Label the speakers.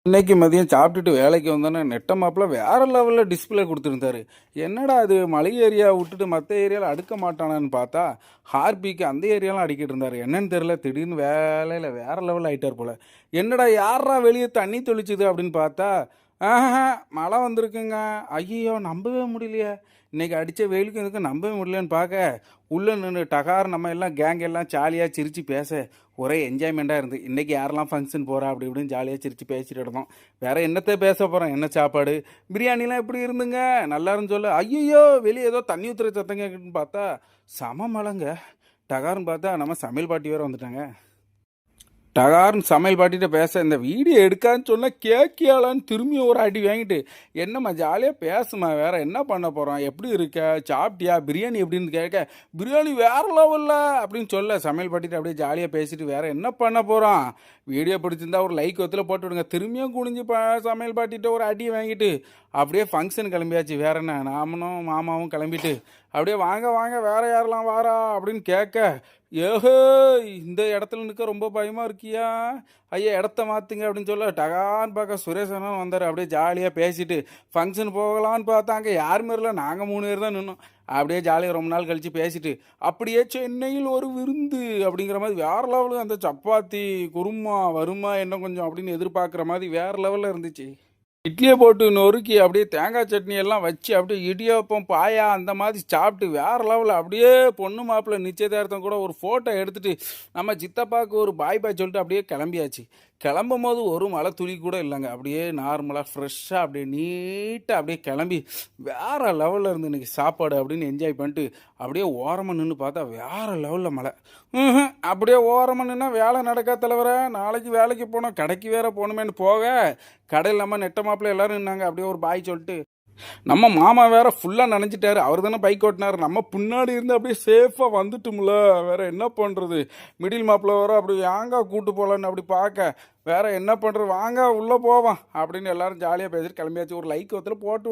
Speaker 1: இன்னைக்கு மதியம் சாப்பிட்டுட்டு வேலைக்கு வந்தோன்னே நெட்ட மாப்பிள்ள வேற லெவலில் டிஸ்பிளே கொடுத்துருந்தாரு. என்னடா அது மளிகை ஏரியா விட்டுட்டு மற்ற ஏரியாவில் அடுக்க மாட்டானான்னு பார்த்தா ஹார்பிக்கு அந்த ஏரியாலாம் அடிக்கிட்டு இருந்தார். என்னன்னு தெரியல, திடீர்னு வேலையில் வேற லெவலில் ஆகிட்டார் போல. என்னடா யாரா வெளியே தண்ணி தெளிச்சுது அப்படின்னு பார்த்தா ஆஹா மழை வந்திருக்குங்க. ஐயோ நம்பவே முடியலையே, இன்னைக்கு அடித்த வெயிலுக்கு இதுக்கு நம்பவே முடியலன்னு பார்க்க உள்ளே நின்று டகார் நம்ம எல்லாம் கேங் எல்லாம் ஜாலியாக சிரித்து பேச ஒரே என்ஜாய்மெண்ட்டாக இருந்து. இன்றைக்கி யாரெல்லாம் ஃபங்க்ஷன் போகிறா அப்படி இப்படின்னு ஜாலியாக சிரித்து பேசிட்டு இருந்தோம். வேறு என்னத்தை பேச போகிறோம், என்ன சாப்பாடு பிரியாணிலாம் எப்படி இருந்துங்க நல்லா இருந்து சொல்ல. ஐயோ வெளியே ஏதோ தண்ணி ஊற்றுற சத்தம் கேட்குன்னு பார்த்தா சம மழைங்க. டகார்னு பார்த்தா நம்ம சமையல் பாட்டி வேறு வந்துட்டாங்க. டகார்னு சமையல் பாட்டிகிட்ட பேச இந்த வீடியோ எடுக்கான்னு சொன்னால் கேக்கியாலான்னு திரும்பி ஒரு அடி வாங்கிட்டு என்னம்மா ஜாலியாக பேசுமா, வேற என்ன பண்ண போகிறோம், எப்படி இருக்க, சாப்பிட்டியா, பிரியாணி எப்படின்னு கேட்க பிரியாணி வேற லெவலில் அப்படின்னு சொல்ல சமையல் பாட்டிட்டு அப்படியே ஜாலியாக பேசிட்டு வேற என்ன பண்ண போகிறோம். வீடியோ பிடிச்சிருந்தா ஒரு லைக் ஒத்தில் போட்டு விடுங்க. திரும்பியும் குனிஞ்சு சமையல் பாட்டிகிட்ட ஒரு அடி வாங்கிட்டு அப்படியே ஃபங்க்ஷன் கிளம்பியாச்சு. வேற என்ன, நாமனும் மாமாவும் கிளம்பிட்டு அப்படியே வாங்க வாங்க வேற யாரெல்லாம் வாரா அப்படின்னு கேட்க ஏஹோ இந்த இடத்துல நிற்க ரொம்ப பயமாக இருக்கியா, ஐயா இடத்த மாற்றுங்க அப்படின்னு சொல்ல டகான்னு பார்க்க சுரேஷனும் வந்தார். அப்படியே ஜாலியாக பேசிட்டு ஃபங்க்ஷன் போகலான்னு பார்த்தாங்க. யாருமே இல்லை, நாங்கள் 3 பேர் தான் நின்னோம். அப்படியே ஜாலியாக ரொம்ப நாள் கழித்து பேசிட்டு அப்படியே சென்னையில் ஒரு விருந்து அப்படிங்கிற மாதிரி வேறு லெவலு. அந்த சப்பாத்தி குருமா வருமா என்ன கொஞ்சம் அப்படின்னு எதிர்பார்க்குற மாதிரி வேறு லெவலில் இருந்துச்சு. இட்லியை போட்டு நொறுக்கி அப்படியே தேங்காய் சட்னி எல்லாம் வச்சு அப்படியே இடியாப்பம் பாயா அந்த மாதிரி சாப்பிட்டு வேறு லெவலில் அப்படியே பொண்ணு மாப்பிள்ளை நிச்சயதார்த்தம் கூட ஒரு ஃபோட்டோ எடுத்துகிட்டு நம்ம சித்தப்பாவுக்கு ஒரு பாய் பாய் சொல்லிட்டு அப்படியே கிளம்பியாச்சு. கிளம்பும் போது ஒரு மழை துளி கூட இல்லைங்க. அப்படியே நார்மலாக ஃப்ரெஷ்ஷாக அப்படியே நீட்டாக அப்படியே கிளம்பி வேறு லெவலில் இருந்து இன்றைக்கி சாப்பாடு அப்படின்னு என்ஜாய் பண்ணிட்டு அப்படியே ஓரமாக நின்று பார்த்தா வேறு லெவலில் மழை. அப்படியே ஓரமாக நின்னா வேலை நடக்கா தலைவரை, நாளைக்கு வேலைக்கு போனோம், கடைக்கு வேற போகணுமேனு போக கடையில் நம்ம நெட்ட மாப்பிள்ளை எல்லோரும் நின்னாங்க. அப்படியே ஒரு பாய் சொல்லிட்டு நம்ம மாமா வேற ஃபுல்லாக நினைஞ்சிட்டாரு. அவர் தானே பைக் ஓட்டினார், நம்ம பின்னாடி இருந்து அப்படியே சேஃபாக வந்துட்டோம்ல, வேற என்ன பண்ணுறது. மிடில் மாப்பிள்ளை வேற அப்படி வாங்க கூட்டு போகலான்னு அப்படி பார்க்க வேற என்ன பண்ணுறது, வாங்க உள்ளே போவான் அப்படின்னு எல்லாரும் ஜாலியாக பேசிட்டு கிளம்பியாச்சு. ஒரு லைக் ஒருத்தர் போட்டு